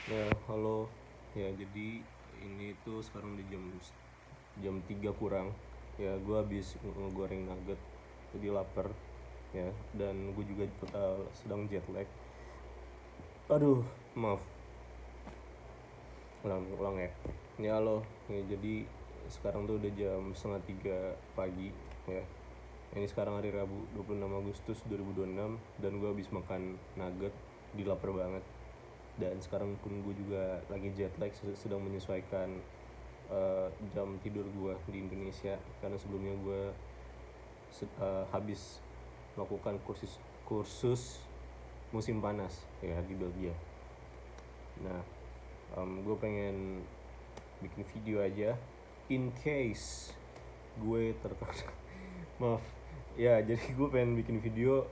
Ya, halo. Ya, jadi ini tuh sekarang di jam 3 kurang. Ya, gue habis ngegoreng nugget. Jadi lapar. Ya, dan gue juga sedang jet lag. Aduh, maaf. Ulang ya. Ya, halo. Ya, jadi sekarang tuh udah jam setengah 3 pagi. Ya, ini sekarang hari Rabu 26 Agustus 2026 dan gue habis makan nugget. Di lapar banget. Dan sekarang pun gue juga lagi jet lag, sedang menyesuaikan jam tidur gue di Indonesia karena sebelumnya gue habis melakukan kursus musim panas ya di Belgia. Nah, gue pengen bikin video aja in case gue terkenal. Maaf ya, jadi gue pengen bikin video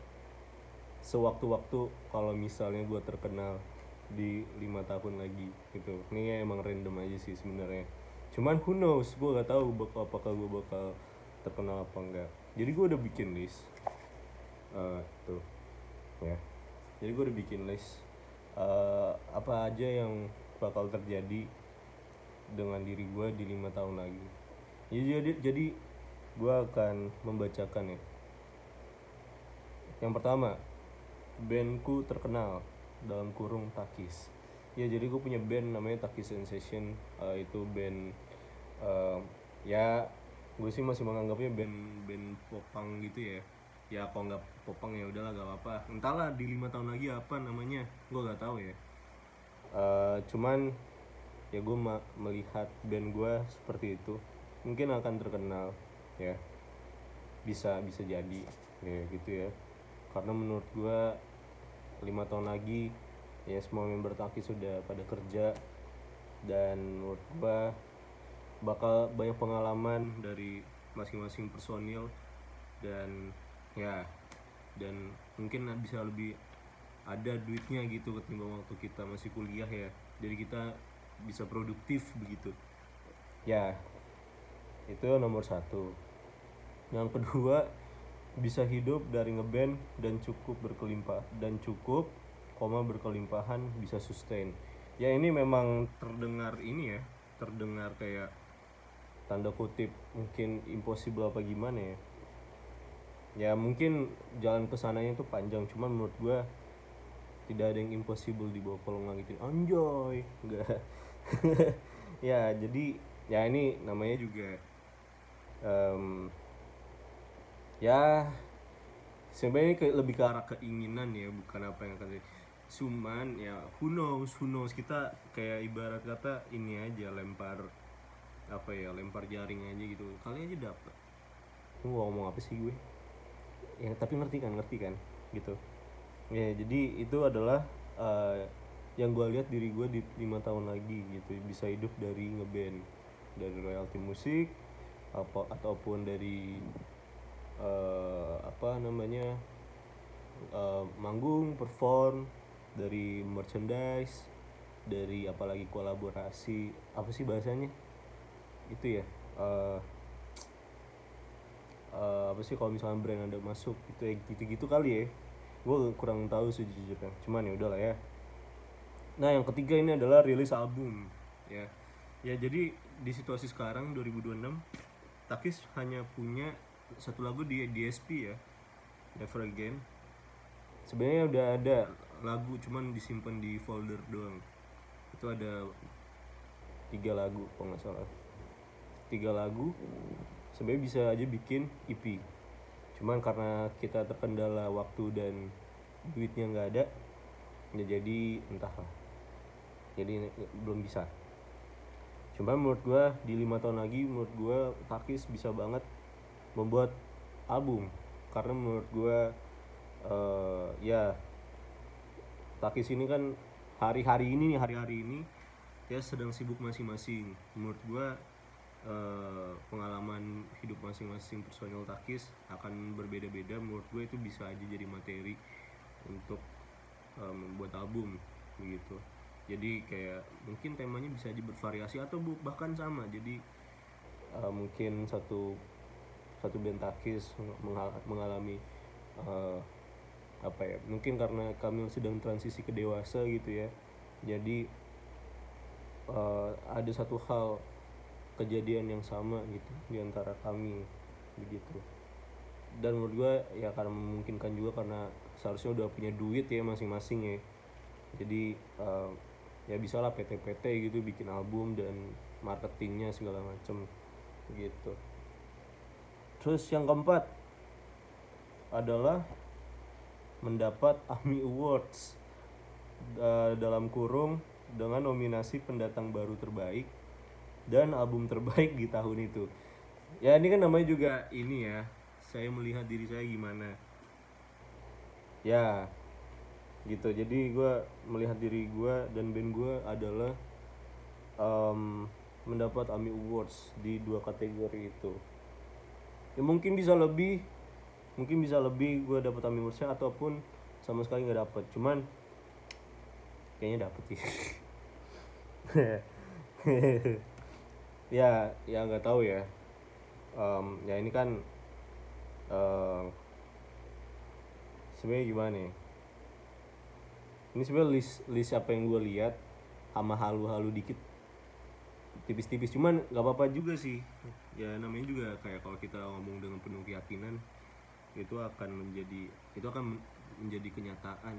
sewaktu-waktu kalau misalnya gue terkenal di 5 tahun lagi gitu. Ini emang random aja sih sebenarnya, cuman who knows, gue gak tahu apakah gue bakal terkenal apa enggak. Jadi gue udah bikin list tuh ya. Jadi gue udah bikin list apa aja yang bakal terjadi dengan diri gue di 5 tahun lagi. Jadi gue akan membacakan ya. Yang pertama, bandku terkenal dalam kurung Takis. Ya, jadi gue punya band namanya Takis Sensation. Itu band uh, ya, gue sih masih menganggapnya band popang gitu ya. Ya kalau nggak popang ya udahlah, gak apa-apa. Entahlah di 5 tahun lagi apa namanya, gue gak tahu ya. Cuman ya gue melihat band gue seperti itu mungkin akan terkenal ya, bisa bisa jadi ya gitu ya. Karena menurut gue 5 tahun lagi ya semua member Taki sudah pada kerja, dan menurut gue bakal banyak pengalaman dari masing-masing personil, dan ya, dan mungkin bisa lebih ada duitnya gitu ketimbang waktu kita masih kuliah ya. Jadi kita bisa produktif begitu ya. Itu nomor satu. Yang kedua, bisa hidup dari ngeband dan cukup berkelimpahan, bisa sustain. Ya ini memang terdengar ini ya, terdengar kayak tanda kutip mungkin impossible apa gimana ya. Ya mungkin jalan kesananya itu panjang, cuman menurut gue tidak ada yang impossible di bawah kolong langit ini. Anjoy, enggak. Ya jadi ya ini namanya juga em, ya sebenarnya lebih ke arah keinginan ya, bukan apa yang akan terjadi. Cuman ya who knows, kita kayak ibarat kata ini aja, lempar apa ya, lempar jaring aja gitu, kali aja dapet. Ngomong apa sih gue ya, tapi ngerti kan gitu ya. Jadi itu adalah yang gue lihat diri gue di 5 tahun lagi gitu, bisa hidup dari ngeband, dari royalti musik ataupun dari apa namanya, manggung, perform, dari merchandise, dari apalagi kolaborasi, apa sih bahasanya itu ya, uh, apa sih kalau misalnya brand ada masuk itu ya, gitu-gitu kali ya. Gue kurang tahu sejujurnya, cuman ya udahlah ya. Nah yang ketiga ini adalah rilis album ya. Ya jadi di situasi sekarang 2026, Takis hanya punya satu lagu di DSP ya, Never Again. Sebenarnya udah ada lagu, cuman disimpan di folder doang. Itu ada 3 lagu kalau nggak salah. 3 lagu sebenarnya bisa aja bikin EP, cuman karena kita terkendala waktu dan duitnya nggak ada ya, jadi entahlah, jadi belum bisa. Cuman menurut gue di 5 tahun lagi, menurut gue Takis bisa banget membuat album. Karena menurut gue ya Takis ini kan hari-hari ini ya sedang sibuk masing-masing. Menurut gue pengalaman hidup masing-masing personil Takis akan berbeda-beda. Menurut gue itu bisa aja jadi materi untuk membuat album begitu. Jadi kayak mungkin temanya bisa aja bervariasi atau bahkan sama. Jadi mungkin satu satu band Takis mengalami apa ya, mungkin karena kami sedang transisi ke dewasa gitu ya. Jadi ada satu hal kejadian yang sama gitu di antara kami begitu. Dan menurut gue ya karena memungkinkan juga karena seharusnya udah punya duit ya masing-masing ya, jadi ya bisa lah PT-PT gitu bikin album dan marketingnya segala macem gitu. Terus yang keempat adalah mendapat AMI Awards dalam kurung dengan nominasi pendatang baru terbaik dan album terbaik di tahun itu. Ya ini kan namanya juga ini ya, saya melihat diri saya gimana ya gitu. Jadi gue melihat diri gue dan band gue adalah mendapat AMI Awards di 2 kategori itu. Ya mungkin bisa lebih gue dapat AMI Awardsnya ataupun sama sekali nggak dapet, cuman kayaknya dapet sih. Ya nggak tahu ya. Ya ini kan sebenarnya gimana ya, ini sebenarnya list apa yang gue lihat sama halu-halu dikit, tipis-tipis, cuman nggak apa-apa juga sih. Ya namanya juga kayak kalau kita ngomong dengan penuh keyakinan itu akan menjadi kenyataan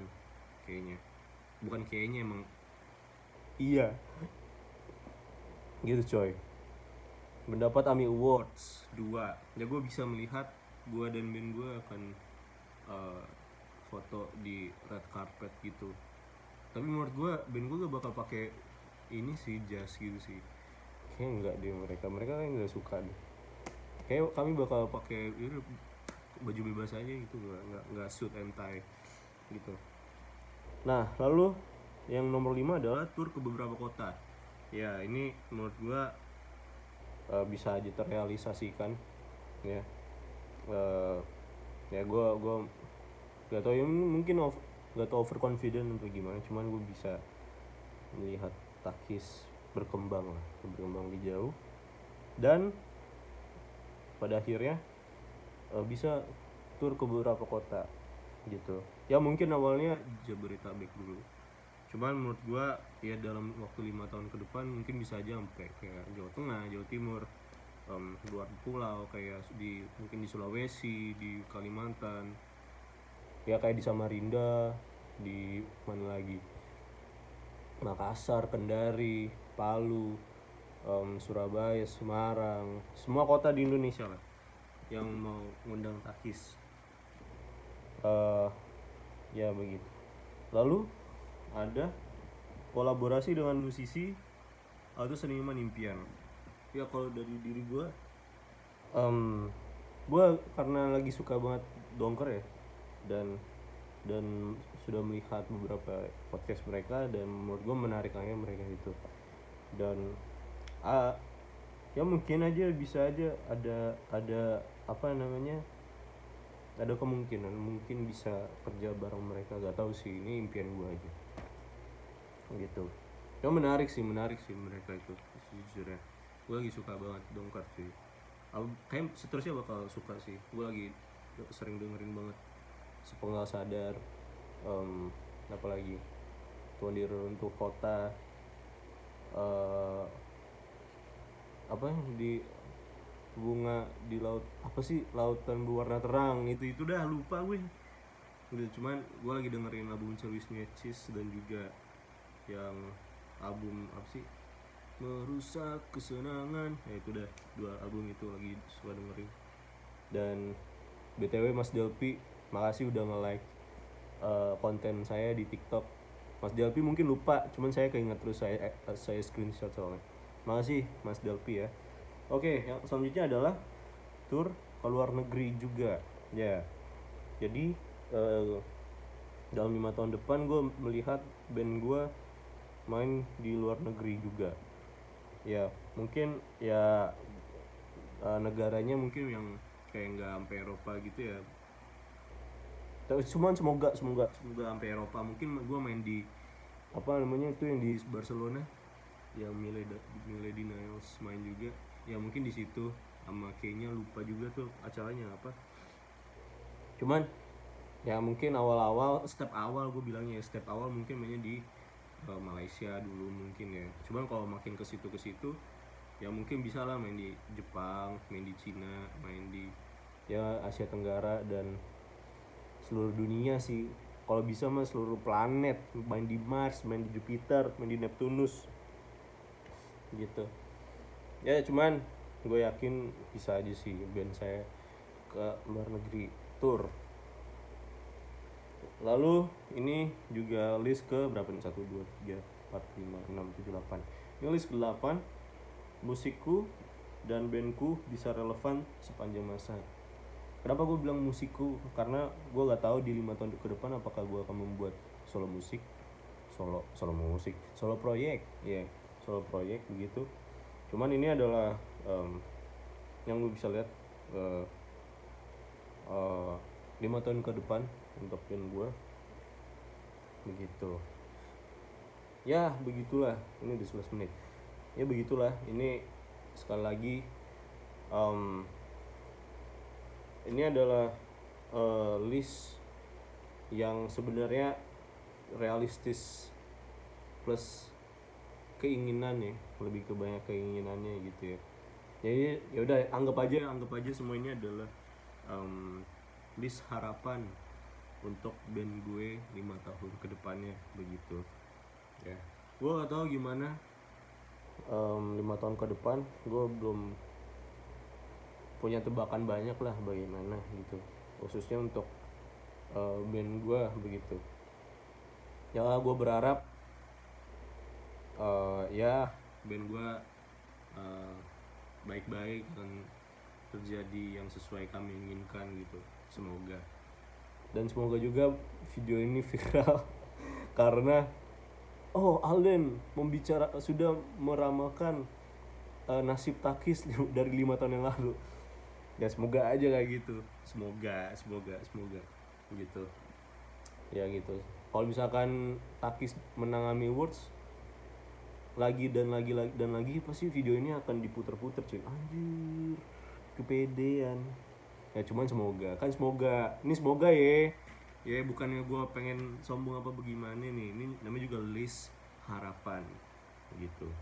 kayaknya, bukan kayaknya, emang iya gitu coy. Mendapat AMI Awards 2, ya gue bisa melihat gue dan band gue akan foto di red carpet gitu. Tapi menurut gue band gue gak bakal pakai ini sih, jas gitu sih, kayak enggak deh, mereka kayak nggak suka deh. Kayak kami bakal pakai baju bebas aja gitu, nggak suit and tie gitu. Nah lalu yang nomor 5 adalah tour ke beberapa kota. Ya ini menurut gue bisa aja terrealisasikan ya. Ya gue gak tau ya, mungkin gak tau overconfident atau gimana, cuman gue bisa melihat Takis berkembang di jauh dan pada akhirnya bisa tur ke beberapa kota gitu. Ya mungkin awalnya Jabodetabek dulu, cuman menurut gua ya dalam waktu 5 tahun ke depan mungkin bisa aja sampai kayak Jawa Tengah, Jawa Timur, luar pulau kayak mungkin di Sulawesi, di Kalimantan, ya kayak di Samarinda, di mana lagi, Makassar, Kendari, Palu, Surabaya, Semarang, semua kota di Indonesia lah yang mau ngundang Takis. Ya begitu. Lalu ada kolaborasi dengan musisi atau seniman impian. Ya kalau dari diri gue karena lagi suka banget dongker ya, dan sudah melihat beberapa podcast mereka dan menurut gue menarik aja mereka itu. Dan ya mungkin aja bisa aja ada apa namanya, ada kemungkinan mungkin bisa kerja bareng mereka, gak tahu sih, ini impian gue aja gitu. Ya menarik sih mereka itu sejujurnya. Gue lagi suka banget dongkar sih, kayak seterusnya bakal suka sih. Gue lagi sering dengerin banget Sepenggal Sadar, apalagi Tuan di Runtuh Kota, apa di bunga di laut, apa sih, lautan berwarna terang, itu dah lupa gue udah. Cuman gue lagi dengerin album Cewisnya Cheese dan juga yang album apa sih, Merusak Kesenangan, ya itu dah, 2 album itu lagi suka dengerin. Dan BTW Mas Delpi, makasih udah nge-like konten saya di TikTok. Mas Delpi mungkin lupa, cuman saya keinget terus, saya screenshot soalnya. Makasih Mas Delpi ya. Oke, yang selanjutnya adalah tour ke luar negeri juga ya. Jadi dalam 5 tahun depan gue melihat band gue main di luar negeri juga ya. Mungkin ya negaranya mungkin yang kayak nggak sampai Eropa gitu ya, tapi cuman semoga sampai Eropa. Mungkin gue main di apa namanya itu yang di Barcelona, yang Millennials main juga ya, mungkin di situ. Sama kayaknya lupa juga tuh acaranya apa, cuman ya mungkin step awal gue bilangnya, step awal mungkin mainnya di Malaysia dulu mungkin ya. Cuman kalau makin ke situ ya mungkin bisa lah main di Jepang, main di Cina, main di ya Asia Tenggara dan seluruh dunia sih. Kalau bisa mah seluruh planet, main di Mars, main di Jupiter, main di Neptunus gitu. Ya cuman gue yakin bisa aja sih band saya ke luar negeri tour. Lalu ini juga list ke berapa nih? 1, 2, 3, 4, 5, 6, 7, 8. Ini list ke-8. Musikku dan bandku bisa relevan sepanjang masa. Kenapa gue bilang musikku? Karena gue gak tahu di 5 tahun ke depan apakah gue akan membuat solo musik, solo proyek, solo proyek begitu. Cuman ini adalah yang lu bisa lihat 5 tahun ke depan untuk band gue begitu. Ya begitulah, ini udah 11 menit. Ya begitulah, ini sekali lagi ini adalah list yang sebenarnya realistis plus keinginan ya, lebih ke banyak keinginannya gitu ya. Jadi ya udah anggap aja semua ini adalah list harapan untuk band gue 5 tahun ke depannya begitu ya. Gue gak tahu gimana 5 tahun ke depan, gue belum punya tebakan banyak lah bagaimana gitu, khususnya untuk band gue begitu. Ya gue berharap ya band gue baik-baik dan terjadi yang sesuai kami inginkan gitu, semoga. Dan semoga juga video ini viral karena Alden sudah meramalkan nasib Takis dari 5 tahun yang lalu. Ya semoga aja kayak gitu, semoga gitu ya gitu. Kalau misalkan Takis menang AMI Awards lagi dan lagi pasti video ini akan diputer-puter cuy, anjir kepedean ya. Cuman semoga ya bukannya gue pengen sombong apa bagaimana nih, ini namanya juga list harapan gitu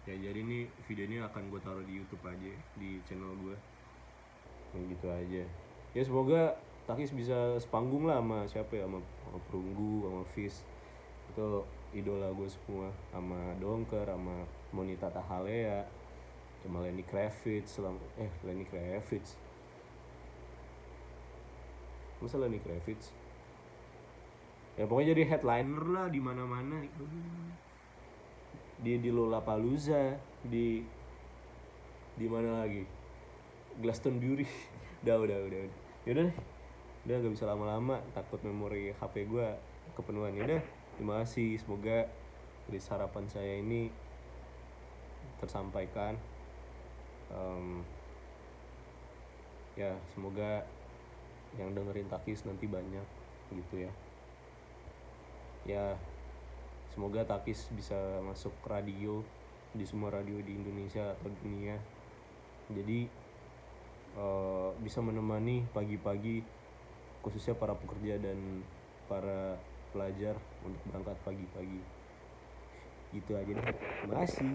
ya. Jadi ini video ini akan gue taruh di YouTube aja, di channel gue gitu aja ya. Semoga Takis bisa sepanggung lah sama siapa ya, sama Perunggu, sama Fis, itu idola gue semua, sama Dongker, sama Monita Tahalea, sama Lenny Kravitz. Masa Lenny Kravitz? Ya pokoknya jadi headliner lah di mana-mana. Di Lollapalooza, di mana lagi? Glastonbury. udah. Yaudah deh. Udah gak bisa lama-lama, takut memori HP gue kepenuhan. Yaudah, terima kasih. Semoga list harapan saya ini tersampaikan. Ya semoga yang dengerin Takis nanti banyak gitu ya. Ya semoga Takis bisa masuk radio di semua radio di Indonesia atau dunia. Jadi bisa menemani pagi-pagi khususnya para pekerja dan para pelajar untuk berangkat pagi-pagi. Gitu aja deh. Terima kasih.